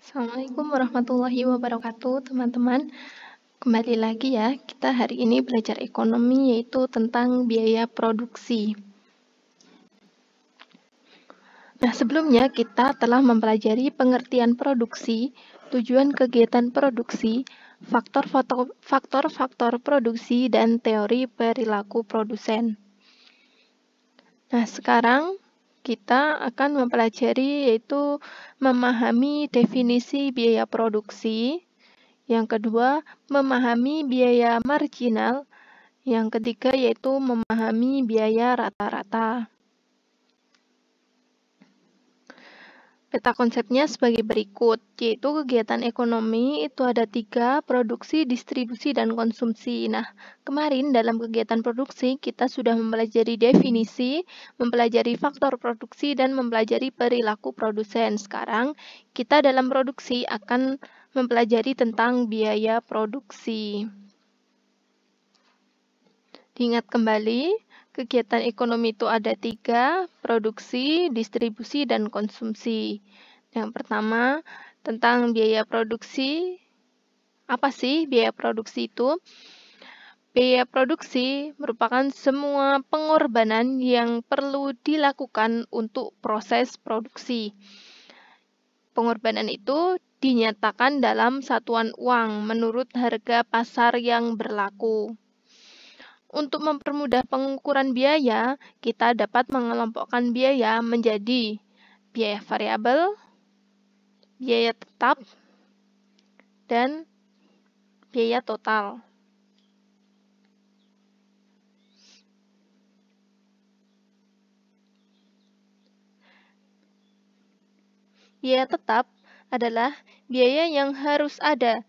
Assalamualaikum warahmatullahi wabarakatuh, teman-teman. Kembali lagi ya, kita hari ini belajar ekonomi yaitu tentang biaya produksi. Nah, sebelumnya kita telah mempelajari pengertian produksi, tujuan kegiatan produksi, faktor-faktor produksi, dan teori perilaku produsen. Nah, sekarang kita akan mempelajari yaitu memahami definisi biaya produksi. Yang kedua, memahami biaya marginal. Yang ketiga, yaitu memahami biaya rata-rata. Peta konsepnya sebagai berikut, yaitu kegiatan ekonomi itu ada 3, produksi, distribusi, dan konsumsi. Nah, kemarin dalam kegiatan produksi, kita sudah mempelajari definisi, mempelajari faktor produksi, dan mempelajari perilaku produsen. Sekarang, kita dalam produksi akan mempelajari tentang biaya produksi. Diingat kembali, kegiatan ekonomi itu ada 3, produksi, distribusi, dan konsumsi. Yang pertama, tentang biaya produksi. Apa sih biaya produksi itu? Biaya produksi merupakan semua pengorbanan yang perlu dilakukan untuk proses produksi. Pengorbanan itu dinyatakan dalam satuan uang menurut harga pasar yang berlaku. Untuk mempermudah pengukuran biaya, kita dapat mengelompokkan biaya menjadi biaya variabel, biaya tetap, dan biaya total. Biaya tetap adalah biaya yang harus ada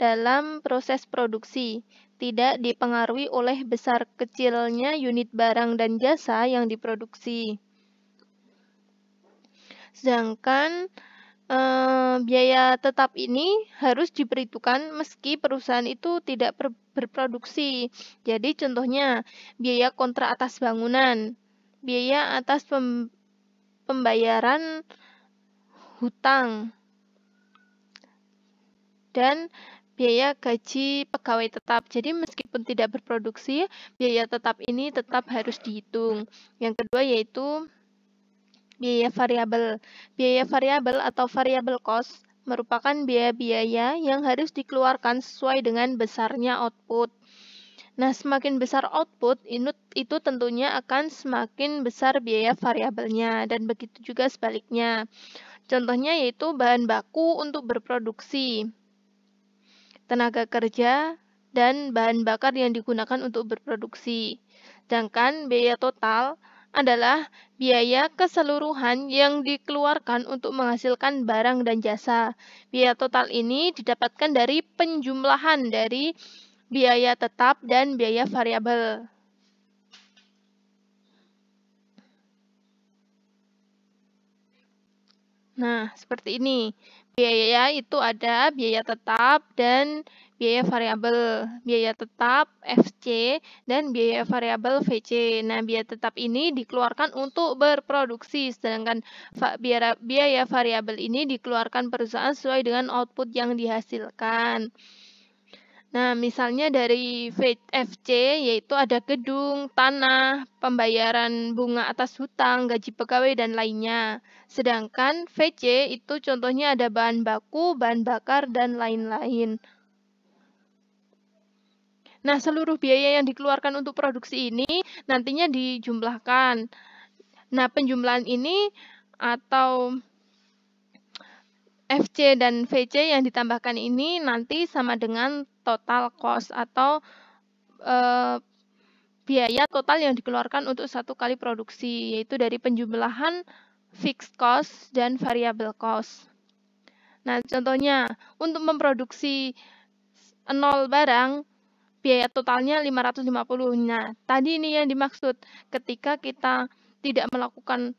dalam proses produksi, tidak dipengaruhi oleh besar kecilnya unit barang dan jasa yang diproduksi. Sedangkan biaya tetap ini harus diperhitungkan meski perusahaan itu tidak berproduksi. Jadi contohnya biaya kontrak atas bangunan, biaya atas pembayaran hutang, dan biaya gaji pegawai tetap. Jadi meskipun tidak berproduksi, biaya tetap ini tetap harus dihitung. Yang kedua yaitu biaya variabel. Biaya variabel atau variable cost merupakan biaya-biaya yang harus dikeluarkan sesuai dengan besarnya output. Nah, semakin besar output, itu tentunya akan semakin besar biaya variabelnya, dan begitu juga sebaliknya. Contohnya yaitu bahan baku untuk berproduksi, tenaga kerja, dan bahan bakar yang digunakan untuk berproduksi. Sedangkan biaya total adalah biaya keseluruhan yang dikeluarkan untuk menghasilkan barang dan jasa. Biaya total ini didapatkan dari penjumlahan dari biaya tetap dan biaya variabel. Nah, seperti ini. Biaya itu ada biaya tetap dan biaya variabel. Biaya tetap FC dan biaya variabel VC. Nah, biaya tetap ini dikeluarkan untuk berproduksi, sedangkan biaya variabel ini dikeluarkan perusahaan sesuai dengan output yang dihasilkan. Nah, misalnya dari FC yaitu ada gedung, tanah, pembayaran bunga atas hutang, gaji pegawai, dan lainnya. Sedangkan VC itu contohnya ada bahan baku, bahan bakar, dan lain-lain. Nah, seluruh biaya yang dikeluarkan untuk produksi ini nantinya dijumlahkan. Nah, penjumlahan ini atau FC dan VC yang ditambahkan ini nanti sama dengan total cost atau biaya total yang dikeluarkan untuk satu kali produksi, yaitu dari penjumlahan fixed cost dan variable cost. Nah, contohnya untuk memproduksi 0 barang, biaya totalnya 550. Nah, tadi ini yang dimaksud ketika kita tidak melakukan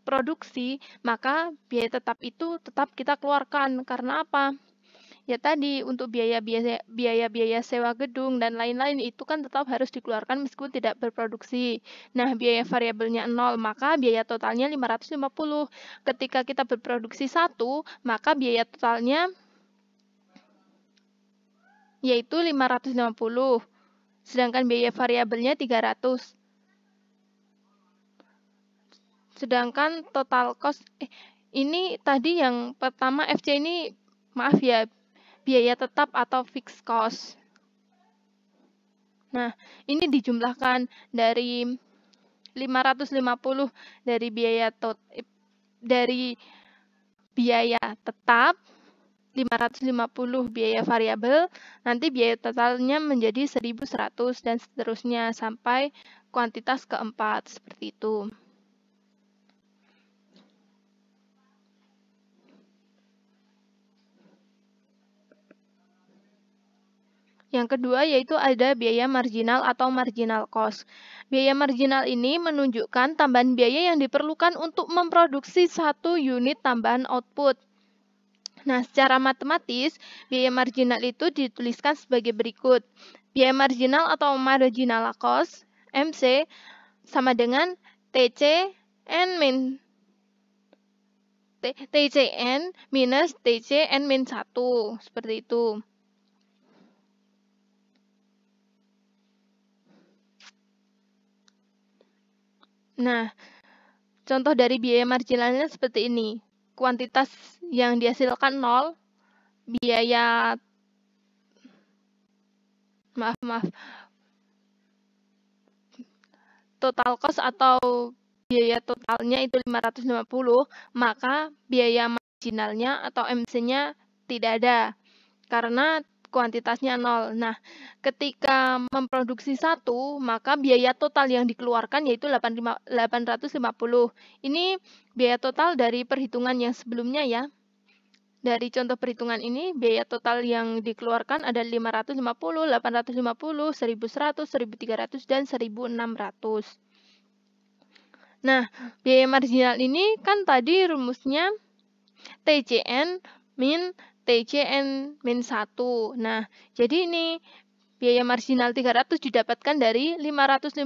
produksi, maka biaya tetap itu tetap kita keluarkan. Karena apa? Ya tadi, untuk biaya sewa gedung dan lain-lain itu kan tetap harus dikeluarkan meskipun tidak berproduksi. Nah, biaya variabelnya 0, maka biaya totalnya 550. Ketika kita berproduksi 1, maka biaya totalnya yaitu 550. Sedangkan biaya variabelnya 300. Sedangkan total cost ini tadi yang pertama FC ini maaf ya, biaya tetap atau fixed cost. Nah, ini dijumlahkan dari 550 dari biaya tetap, 550 biaya variabel, nanti biaya totalnya menjadi 1.100 dan seterusnya sampai kuantitas keempat, seperti itu. Yang kedua yaitu ada biaya marginal atau marginal cost. Biaya marginal ini menunjukkan tambahan biaya yang diperlukan untuk memproduksi satu unit tambahan output. Nah, secara matematis, biaya marginal itu dituliskan sebagai berikut. Biaya marginal atau marginal cost, MC, sama dengan TCN minus TCN min 1, seperti itu. Nah, contoh dari biaya marginalnya seperti ini. Kuantitas yang dihasilkan 0, biaya total cost atau biaya totalnya itu 550, maka biaya marginalnya atau MC-nya tidak ada karena kuantitasnya 0. Nah, ketika memproduksi 1, maka biaya total yang dikeluarkan yaitu 850. Ini biaya total dari perhitungan yang sebelumnya ya. Dari contoh perhitungan ini, biaya total yang dikeluarkan ada 550, 850, 1100, 1300, dan 1600. Nah, biaya marginal ini kan tadi rumusnya TCN min TCN min 1. Nah, jadi ini biaya marginal 300 didapatkan dari 850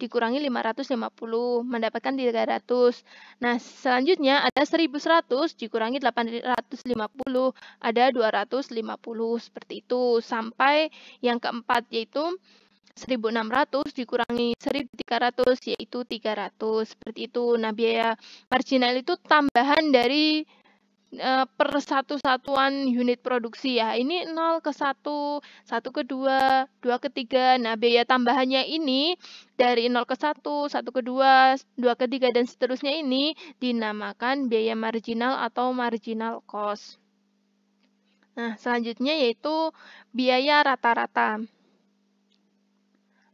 dikurangi 550, mendapatkan 300. Nah, selanjutnya ada 1100 dikurangi 850, ada 250, seperti itu. Sampai yang keempat yaitu 1.600 dikurangi 1.300 yaitu 300, seperti itu. Nah, biaya marginal itu tambahan dari per satu satuan unit produksi ya. Ini 0 ke 1, 1 ke 2, 2 ke 3. Nah, biaya tambahannya ini dari 0 ke 1, 1 ke 2, 2 ke 3, dan seterusnya ini dinamakan biaya marginal atau marginal cost. Nah, selanjutnya yaitu biaya rata-rata.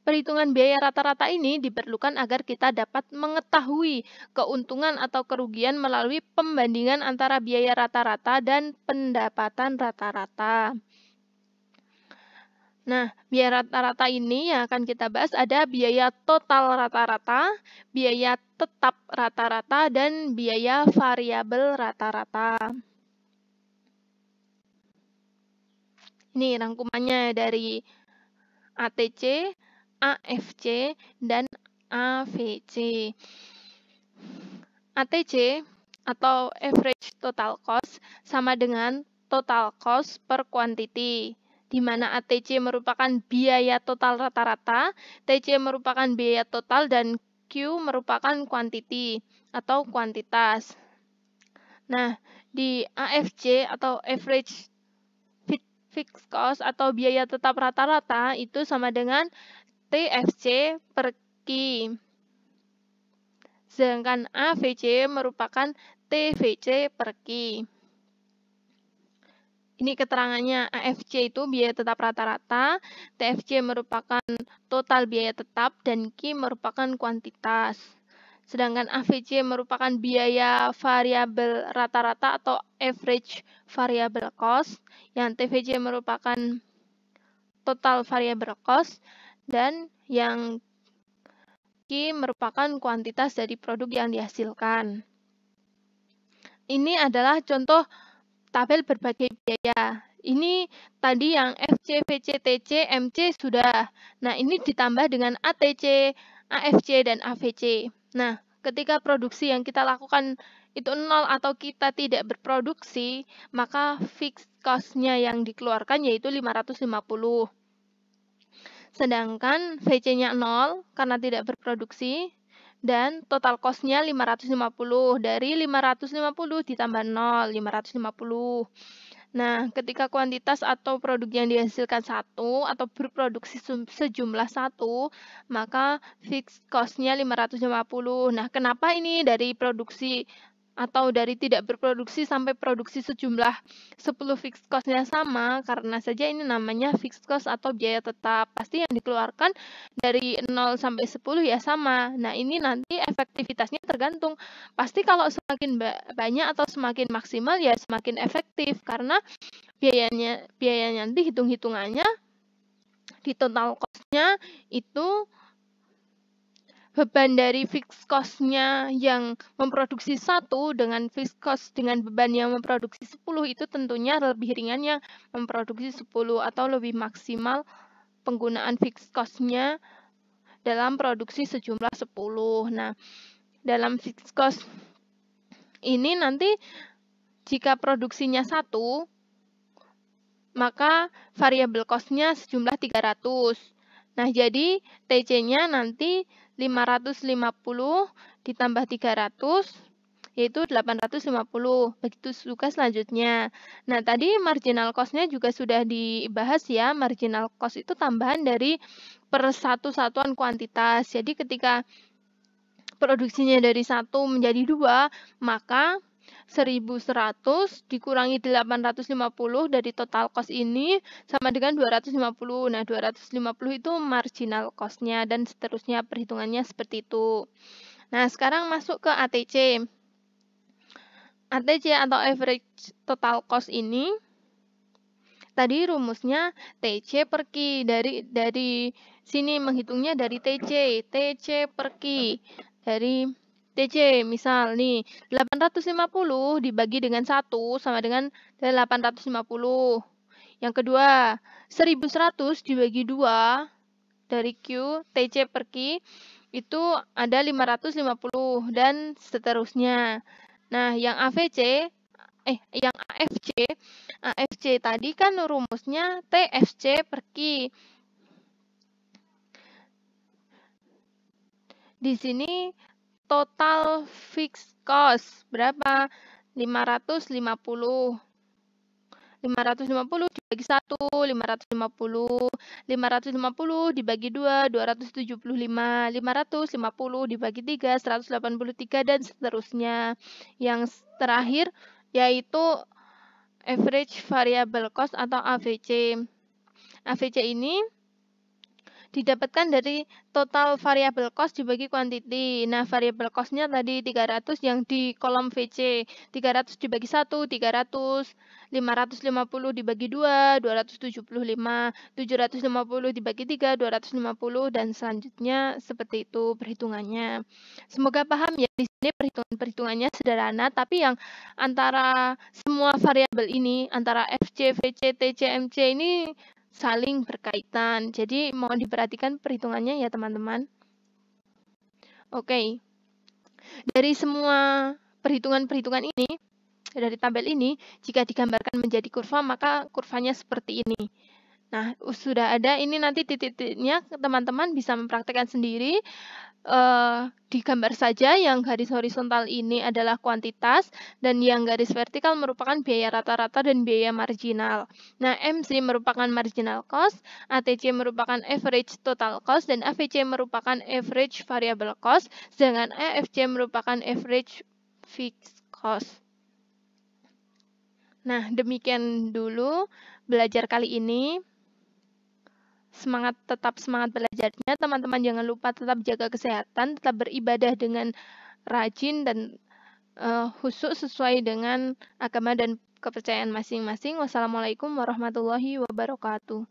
Perhitungan biaya rata-rata ini diperlukan agar kita dapat mengetahui keuntungan atau kerugian melalui pembandingan antara biaya rata-rata dan pendapatan rata-rata. Nah, biaya rata-rata ini yang akan kita bahas ada biaya total rata-rata, biaya tetap rata-rata, dan biaya variabel rata-rata. Ini rangkumannya dari ATC, AFC, dan AVC. ATC atau average total cost sama dengan total cost per quantity, di mana ATC merupakan biaya total rata-rata, TC merupakan biaya total, dan Q merupakan quantity atau kuantitas. Nah, di AFC atau average fixed cost atau biaya tetap rata-rata itu sama dengan TFC per Q. Sedangkan AVC merupakan TVC per Q. Ini keterangannya, AFC itu biaya tetap rata-rata, TFC merupakan total biaya tetap, dan Q merupakan kuantitas. Sedangkan AVC merupakan biaya variabel rata-rata atau average variable cost, yang TVC merupakan total variable cost, dan yang Q merupakan kuantitas dari produk yang dihasilkan. Ini adalah contoh tabel berbagai biaya. Ini tadi yang FC, VC, TC, MC sudah. Nah, ini ditambah dengan ATC, AFC, dan AVC. Nah, ketika produksi yang kita lakukan itu 0 atau kita tidak berproduksi, maka fixed cost-nya yang dikeluarkan yaitu 550. Sedangkan VC-nya 0 karena tidak berproduksi, dan total cost-nya 550. Dari 550 ditambah 0, 550. Nah, ketika kuantitas atau produk yang dihasilkan 1 atau berproduksi sejumlah 1, maka fixed cost-nya 550. Nah, kenapa ini dari produksi atau dari tidak berproduksi sampai produksi sejumlah 10 fixed cost-nya sama? Karena saja ini namanya fixed cost atau biaya tetap. Pasti yang dikeluarkan dari 0 sampai 10 ya sama. Nah, ini nanti efektivitasnya tergantung. Pasti kalau semakin banyak atau semakin maksimal ya semakin efektif, karena biayanya nanti hitung-hitungannya di total cost-nya itu beban dari fixed cost-nya yang memproduksi 1 dengan fixed cost dengan beban yang memproduksi 10 itu tentunya lebih ringan yang memproduksi 10 atau lebih maksimal penggunaan fixed cost-nya dalam produksi sejumlah 10. Nah, dalam fixed cost ini nanti jika produksinya 1, maka variable cost-nya sejumlah 300. Nah, jadi TC-nya nanti 550 ditambah 300, yaitu 850. Begitu juga selanjutnya. Nah, tadi marginal cost-nya juga sudah dibahas ya. Marginal cost itu tambahan dari per satu satuan kuantitas. Jadi ketika produksinya dari 1 menjadi 2, maka 1100 dikurangi 850 dari total cost ini sama dengan 250. Nah, 250 itu marginal cost-nya dan seterusnya perhitungannya seperti itu. Nah, sekarang masuk ke ATC. ATC atau average total cost ini tadi rumusnya TC per Q. Dari sini menghitungnya dari TC per Q. Dari TC, misal nih, 850 dibagi dengan 1 sama dengan 850. Yang kedua, 1100 dibagi 2 dari Q, TC per Q, itu ada 550 dan seterusnya. Nah, yang yang AFC tadi kan rumusnya TFC per Q. Di sini total fixed cost berapa? 550. 550 dibagi 1, 550. 550 dibagi 2, 275. 550 dibagi 3, 183, dan seterusnya. Yang terakhir yaitu average variable cost atau AVC. AVC ini didapatkan dari total variable cost dibagi quantity. Nah, variable cost-nya tadi 300 yang di kolom VC. 300 dibagi 1, 300. 550 dibagi 2, 275. 750 dibagi 3, 250. Dan selanjutnya seperti itu perhitungannya. Semoga paham ya. Di sini perhitungannya sederhana, tapi yang antara semua variabel ini, antara FC, VC, TC, MC ini saling berkaitan. Jadi mohon diperhatikan perhitungannya ya teman-teman. Oke. Dari semua perhitungan-perhitungan ini, dari tabel ini, jika digambarkan menjadi kurva, maka kurvanya seperti ini. Nah, sudah ada ini nanti titik-titiknya, teman-teman bisa mempraktekkan sendiri. Digambar saja yang garis horizontal ini adalah kuantitas dan yang garis vertikal merupakan biaya rata-rata dan biaya marginal. Nah, MC merupakan marginal cost, ATC merupakan average total cost, dan AVC merupakan average variable cost, sedangkan AFC merupakan average fixed cost. Nah, demikian dulu belajar kali ini. Tetap semangat belajarnya, teman-teman. Jangan lupa tetap jaga kesehatan, tetap beribadah dengan rajin dan khusyuk sesuai dengan agama dan kepercayaan masing-masing. Wassalamualaikum warahmatullahi wabarakatuh.